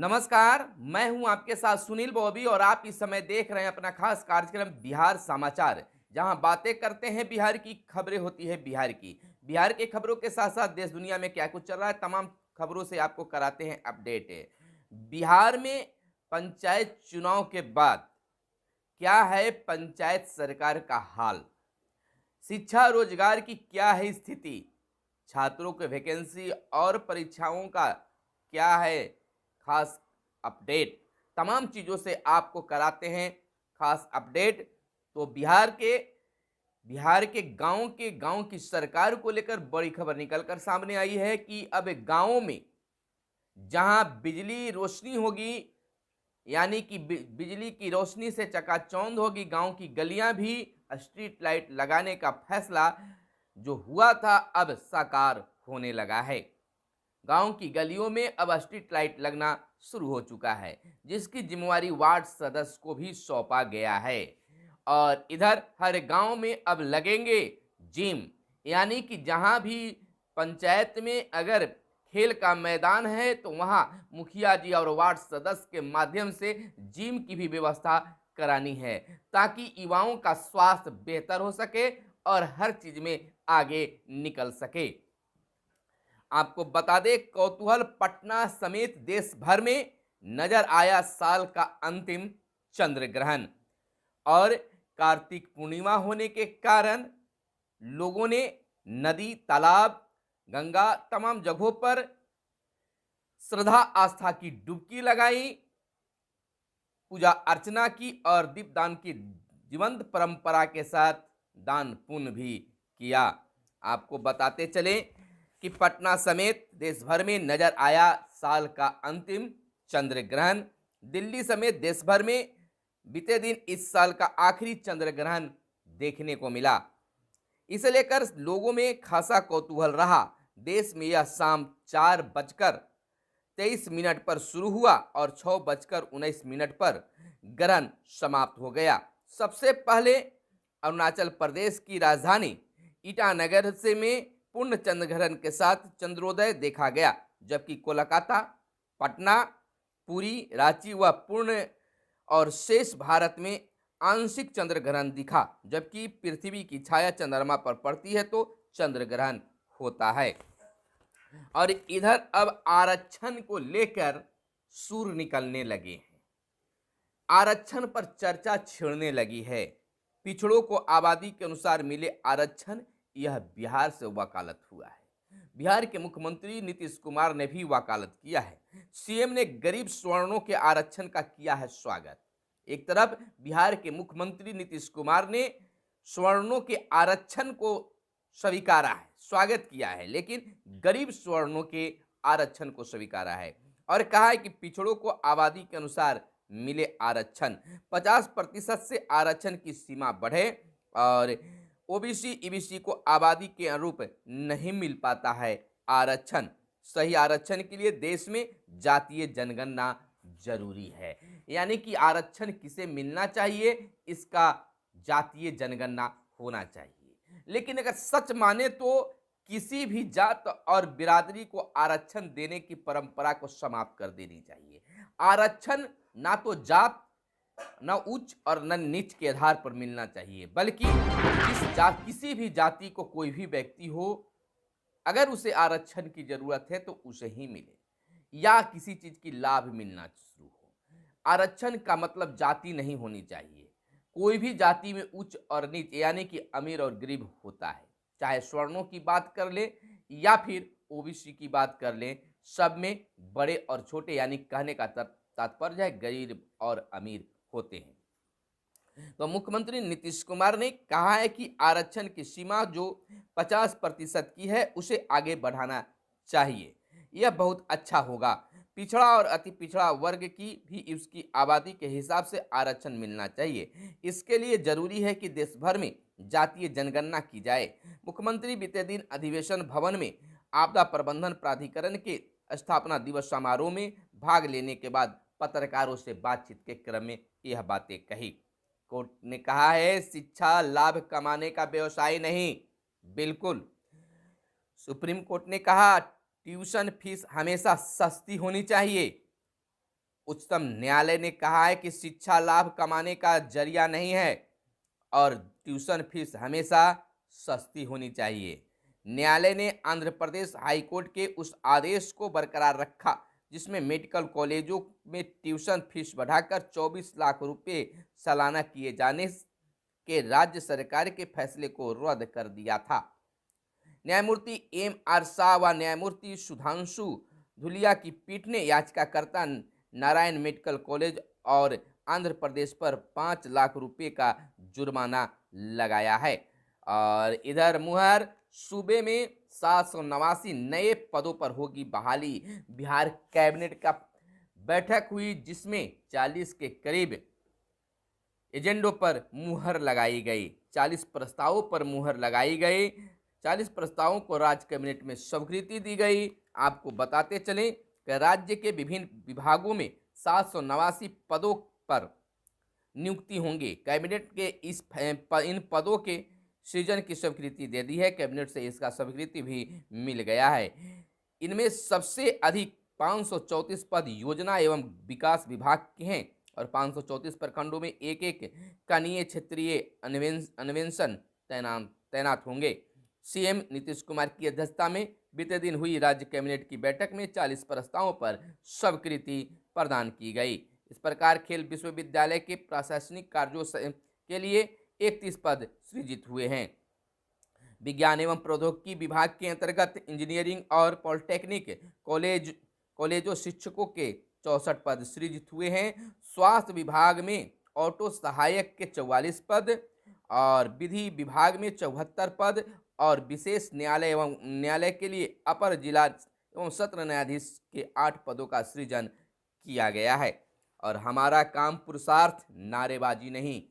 नमस्कार, मैं हूं आपके साथ सुनील बॉबी और आप इस समय देख रहे हैं अपना खास कार्यक्रम बिहार समाचार, जहां बातें करते हैं बिहार की, खबरें होती है बिहार की। बिहार के खबरों के साथ साथ देश दुनिया में क्या कुछ चल रहा है, तमाम खबरों से आपको कराते हैं अपडेट। बिहार में पंचायत चुनाव के बाद क्या है पंचायत सरकार का हाल, शिक्षा रोजगार की क्या है स्थिति, छात्रों के वैकेंसी और परीक्षाओं का क्या है खास अपडेट, तमाम चीज़ों से आपको कराते हैं खास अपडेट। तो बिहार के गांव की सरकार को लेकर बड़ी खबर निकलकर सामने आई है कि अब गांवों में जहां बिजली रोशनी होगी, यानी कि बिजली की रोशनी से चकाचौंध होगी, गांव की गलियां भी स्ट्रीट लाइट लगाने का फैसला जो हुआ था अब साकार होने लगा है। गांव की गलियों में अब स्ट्रीट लाइट लगना शुरू हो चुका है, जिसकी जिम्मेवारी वार्ड सदस्य को भी सौंपा गया है। और इधर हर गांव में अब लगेंगे जिम, यानी कि जहां भी पंचायत में अगर खेल का मैदान है तो वहां मुखिया जी और वार्ड सदस्य के माध्यम से जिम की भी व्यवस्था करानी है, ताकि युवाओं का स्वास्थ्य बेहतर हो सके और हर चीज में आगे निकल सके। आपको बता दें, कौतूहल पटना समेत देश भर में नजर आया साल का अंतिम चंद्र ग्रहण। और कार्तिक पूर्णिमा होने के कारण लोगों ने नदी, तालाब, गंगा, तमाम जगहों पर श्रद्धा आस्था की डुबकी लगाई, पूजा अर्चना की और दीपदान की जीवंत परंपरा के साथ दान पुण्य भी किया। आपको बताते चले कि पटना समेत देश भर में नजर आया साल का अंतिम चंद्र ग्रहण। दिल्ली समेत देश भर में बीते दिन इस साल का आखिरी चंद्र ग्रहण देखने को मिला। इसे लेकर लोगों में खासा कौतूहल रहा। देश में यह शाम 4:23 पर शुरू हुआ और 6:19 पर ग्रहण समाप्त हो गया। सबसे पहले अरुणाचल प्रदेश की राजधानी ईटानगर से में पूर्ण चंद्र ग्रहण के साथ चंद्रोदय देखा गया, जबकि कोलकाता, पटना, पुरी, रांची व पूर्ण और शेष भारत में आंशिक चंद्र ग्रहण दिखा। जबकि पृथ्वी की छाया चंद्रमा पर पड़ती है तो चंद्र ग्रहण होता है। और इधर अब आरक्षण को लेकर सुर निकलने लगे हैं, आरक्षण पर चर्चा छिड़ने लगी है। पिछड़ों को आबादी के अनुसार मिले आरक्षण, यह बिहार से वकालत हुआ है। बिहार के मुख्यमंत्री नीतीश कुमार ने भी वकालत किया है। सीएम ने गरीब सवर्णों के आरक्षण का किया है स्वागत। एक तरफ बिहार के मुख्यमंत्री नीतीश कुमार ने सवर्णों के आरक्षण को स्वीकारा है, स्वागत किया है, लेकिन गरीब सवर्णों के आरक्षण को स्वीकारा है और कहा है कि पिछड़ों को आबादी के अनुसार मिले आरक्षण, 50% से आरक्षण की सीमा बढ़े और ओबीसी ईबीसी को आबादी के अनुरूप नहीं मिल पाता है आरक्षण। सही आरक्षण के लिए देश में जातीय जनगणना जरूरी है, यानी कि आरक्षण किसे मिलना चाहिए, इसका जातीय जनगणना होना चाहिए। लेकिन अगर सच माने तो किसी भी जात और बिरादरी को आरक्षण देने की परंपरा को समाप्त कर देनी चाहिए। आरक्षण ना तो जात, न उच्च और न नीच के आधार पर मिलना चाहिए, बल्कि किसी भी जाति को कोई भी व्यक्ति हो, अगर उसे आरक्षण की जरूरत है तो उसे ही मिले, या किसी चीज की लाभ मिलना शुरू हो। आरक्षण का मतलब जाति नहीं होनी चाहिए। कोई भी जाति में उच्च और नीच यानी कि अमीर और गरीब होता है, चाहे स्वर्णों की बात कर ले या फिर ओबीसी की बात कर ले, सब में बड़े और छोटे, यानी कहने का तात्पर्य है गरीब और अमीर होते हैं। तो मुख्यमंत्री नीतीश कुमार ने कहा है कि आरक्षण की सीमा जो 50% की है उसे आगे बढ़ाना चाहिए, यह बहुत अच्छा होगा। पिछड़ा और अति पिछड़ा वर्ग की भी उसकी आबादी के हिसाब से आरक्षण मिलना चाहिए। इसके लिए जरूरी है कि देश भर में जातीय जनगणना की जाए। मुख्यमंत्री बीते दिन अधिवेशन भवन में आपदा प्रबंधन प्राधिकरण के स्थापना दिवस समारोह में भाग लेने के बाद पत्रकारों से बातचीत के क्रम में यह बातें कही। कोर्ट ने कहा है, शिक्षा लाभ कमाने का व्यवसाय नहीं, बिल्कुल। सुप्रीम कोर्ट ने कहा ट्यूशन फीस हमेशा सस्ती होनी चाहिए। उच्चतम न्यायालय ने कहा है कि शिक्षा लाभ कमाने का जरिया नहीं है और ट्यूशन फीस हमेशा सस्ती होनी चाहिए। न्यायालय ने आंध्र प्रदेश हाईकोर्ट के उस आदेश को बरकरार रखा जिसमें मेडिकल कॉलेजों में ट्यूशन फीस बढ़ाकर 24 लाख रुपए सालाना किए जाने के राज्य सरकार के फैसले को रद्द कर दिया था। न्यायमूर्ति एम आर शाह व न्यायमूर्ति सुधांशु धुलिया की पीठ ने याचिकाकर्ता नारायण मेडिकल कॉलेज और आंध्र प्रदेश पर 5 लाख रुपए का जुर्माना लगाया है। और इधर मुहर सूबे में 789 नए पदों पर होगी बहाली। बिहार कैबिनेट का बैठक हुई जिसमें 40 के करीब एजेंडों पर मुहर लगाई गई। 40 प्रस्तावों पर मुहर लगाई गई। 40 प्रस्तावों को राज्य कैबिनेट में स्वीकृति दी गई। आपको बताते चलें कि राज्य के विभिन्न विभागों में 789 पदों पर नियुक्ति होंगी। कैबिनेट के इन पदों के सृजन की स्वीकृति दे दी है। कैबिनेट से इसका स्वीकृति भी मिल गया है। इनमें सबसे अधिक 534 पद योजना एवं विकास विभाग के हैं और 534 प्रखंडों में एक एक कनीय क्षेत्रीय अन्वेषण तैनात होंगे। सीएम नीतीश कुमार की अध्यक्षता में बीते दिन हुई राज्य कैबिनेट की बैठक में 40 प्रस्तावों पर स्वीकृति प्रदान की गई। इस प्रकार खेल विश्वविद्यालय के प्रशासनिक कार्यों के लिए 31 पद सृजित हुए हैं। विज्ञान एवं प्रौद्योगिकी विभाग के अंतर्गत इंजीनियरिंग और पॉलिटेक्निक कॉलेजों शिक्षकों के 64 पद सृजित हुए हैं। स्वास्थ्य विभाग में ऑटो सहायक के 44 पद और विधि विभाग में 74 पद और विशेष न्यायालय एवं न्यायालय के लिए अपर जिला एवं सत्र न्यायाधीश के 8 पदों का सृजन किया गया है। और हमारा काम पुरुषार्थ नारेबाजी नहीं,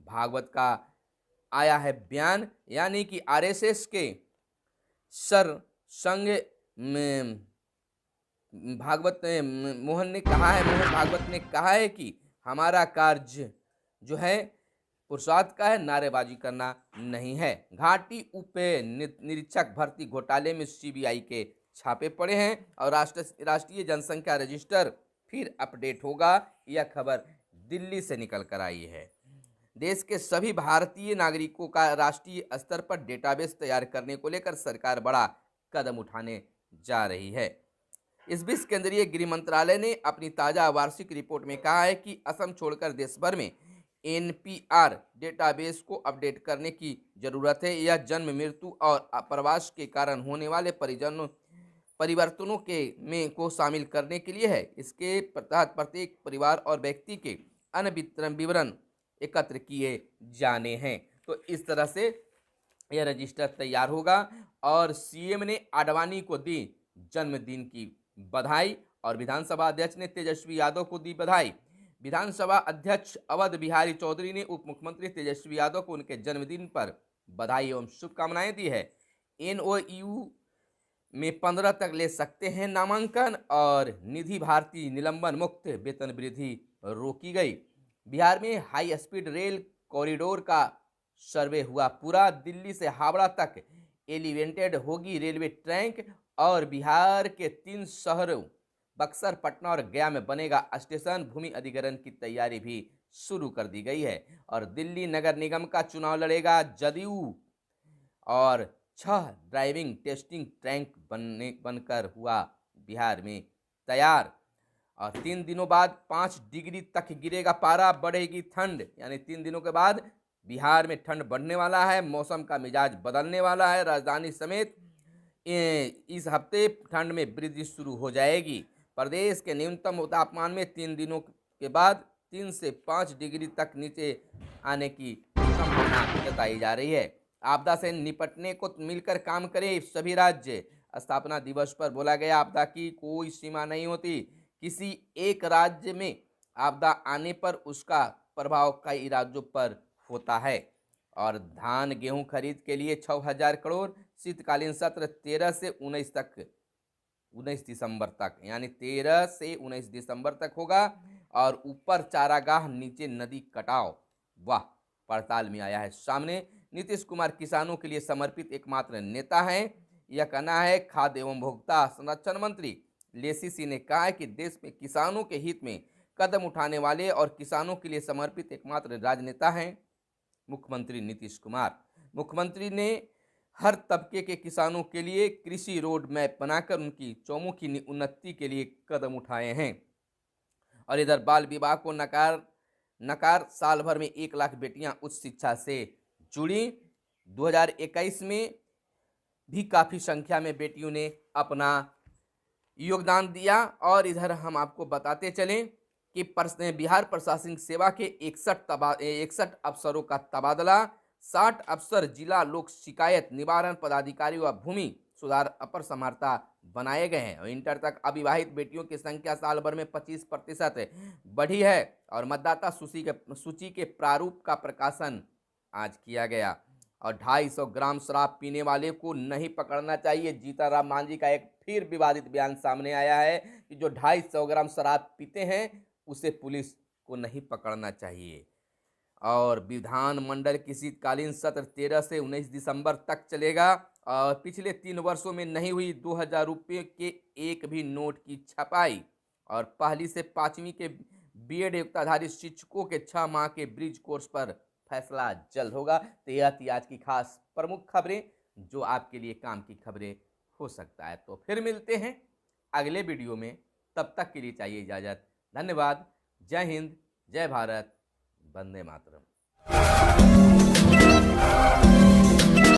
भागवत का आया है बयान। यानी कि आरएसएस के सर संघ भागवत मोहन भागवत ने कहा है कि हमारा कार्य जो है पुरुषार्थ का है, नारेबाजी करना नहीं है। घाटी उप निरीक्षक भर्ती घोटाले में सीबीआई के छापे पड़े हैं और राष्ट्रीय जनसंख्या रजिस्टर फिर अपडेट होगा। यह खबर दिल्ली से निकल कर आई है। देश के सभी भारतीय नागरिकों का राष्ट्रीय स्तर पर डेटाबेस तैयार करने को लेकर सरकार बड़ा कदम उठाने जा रही है। इस बीच केंद्रीय गृह मंत्रालय ने अपनी ताज़ा वार्षिक रिपोर्ट में कहा है कि असम छोड़कर देश भर में एनपीआर डेटाबेस को अपडेट करने की जरूरत है। यह जन्म, मृत्यु और प्रवास के कारण होने वाले परिवर्तनों को शामिल करने के लिए है। इसके तहत प्रत्येक परिवार और व्यक्ति के अन्य विवरण एकत्र किए जाने हैं। तो इस तरह से यह रजिस्टर तैयार होगा। और सीएम ने आडवाणी को दी जन्मदिन की बधाई और विधानसभा अध्यक्ष ने तेजस्वी यादव को दी बधाई। विधानसभा अध्यक्ष अवध बिहारी चौधरी ने उप मुख्यमंत्री तेजस्वी यादव को उनके जन्मदिन पर बधाई एवं शुभकामनाएं दी है। एनओयू में 15 तक ले सकते हैं नामांकन और निधि भारती निलंबन मुक्त वेतन वृद्धि रोकी गई। बिहार में हाई स्पीड रेल कॉरिडोर का सर्वे हुआ पूरा। दिल्ली से हावड़ा तक एलिवेटेड होगी रेलवे ट्रैक और बिहार के 3 शहरों बक्सर, पटना और गया में बनेगा स्टेशन। भूमि अधिग्रहण की तैयारी भी शुरू कर दी गई है। और दिल्ली नगर निगम का चुनाव लड़ेगा जदयू और 6 ड्राइविंग टेस्टिंग ट्रैक बनकर हुआ बिहार में तैयार। और 3 दिनों बाद 5 डिग्री तक गिरेगा पारा, बढ़ेगी ठंड। यानी 3 दिनों के बाद बिहार में ठंड बढ़ने वाला है, मौसम का मिजाज बदलने वाला है। राजधानी समेत इस हफ्ते ठंड में वृद्धि शुरू हो जाएगी। प्रदेश के न्यूनतम तापमान में 3 दिनों के बाद 3 से 5 डिग्री तक नीचे आने की संभावना जताई जा रही है। आपदा से निपटने को मिलकर काम करें सभी राज्य। स्थापना दिवस पर बोला गया, आपदा की कोई सीमा नहीं होती। किसी एक राज्य में आपदा आने पर उसका प्रभाव कई राज्यों पर होता है। और धान गेहूं खरीद के लिए 6000 करोड़। शीतकालीन सत्र 13 से 19 दिसंबर तक, यानी 13 से 19 दिसंबर तक होगा। और ऊपर चारागाह, नीचे नदी कटाव, वाह, पड़ताल में आया है सामने। नीतीश कुमार किसानों के लिए समर्पित एकमात्र नेता हैं, यह कहना है खाद्य एवं उपभोक्ता संरक्षण मंत्री लेसी सिंह ने कहा है कि देश में किसानों के हित में कदम उठाने वाले और किसानों के लिए समर्पित एकमात्र राजनेता हैं मुख्यमंत्री नीतीश कुमार। मुख्यमंत्री ने हर तबके के किसानों के लिए कृषि रोड मैप बनाकर उनकी चौमुखी उन्नति के लिए कदम उठाए हैं। और इधर बाल विवाह को नकार साल भर में 1 लाख बेटियां उच्च शिक्षा से जुड़ी। 2021 में भी काफ़ी संख्या में बेटियों ने अपना योगदान दिया। और इधर हम आपको बताते चलें कि बिहार प्रशासनिक सेवा के 61 अफसरों का तबादला, 60 अफसर जिला लोक शिकायत निवारण पदाधिकारी व भूमि सुधार अपर समाहर्ता बनाए गए हैं। और इंटर तक अविवाहित बेटियों की संख्या साल भर में 25% बढ़ी है। और मतदाता सूची के प्रारूप का प्रकाशन आज किया गया। और 250 ग्राम शराब पीने वाले को नहीं पकड़ना चाहिए। जीतन राम मांझी का एक फिर विवादित बयान सामने आया है कि जो 250 ग्राम शराब पीते हैं उसे पुलिस को नहीं पकड़ना चाहिए। और विधानमंडल की शीतकालीन सत्र 13 से 19 दिसंबर तक चलेगा। और पिछले 3 वर्षों में नहीं हुई 2000 रुपये के एक भी नोट की छपाई। और पहली से 5वीं के बीएड योग्यताधारी शिक्षकों के 6 माह के ब्रिज कोर्स पर फैसला जल्द होगा। तो यह थी आज की खास प्रमुख खबरें जो आपके लिए काम की खबरें हो सकता है। तो फिर मिलते हैं अगले वीडियो में, तब तक के लिए चाहिए इजाज़त। धन्यवाद। जय हिंद, जय भारत, वंदे मातरम।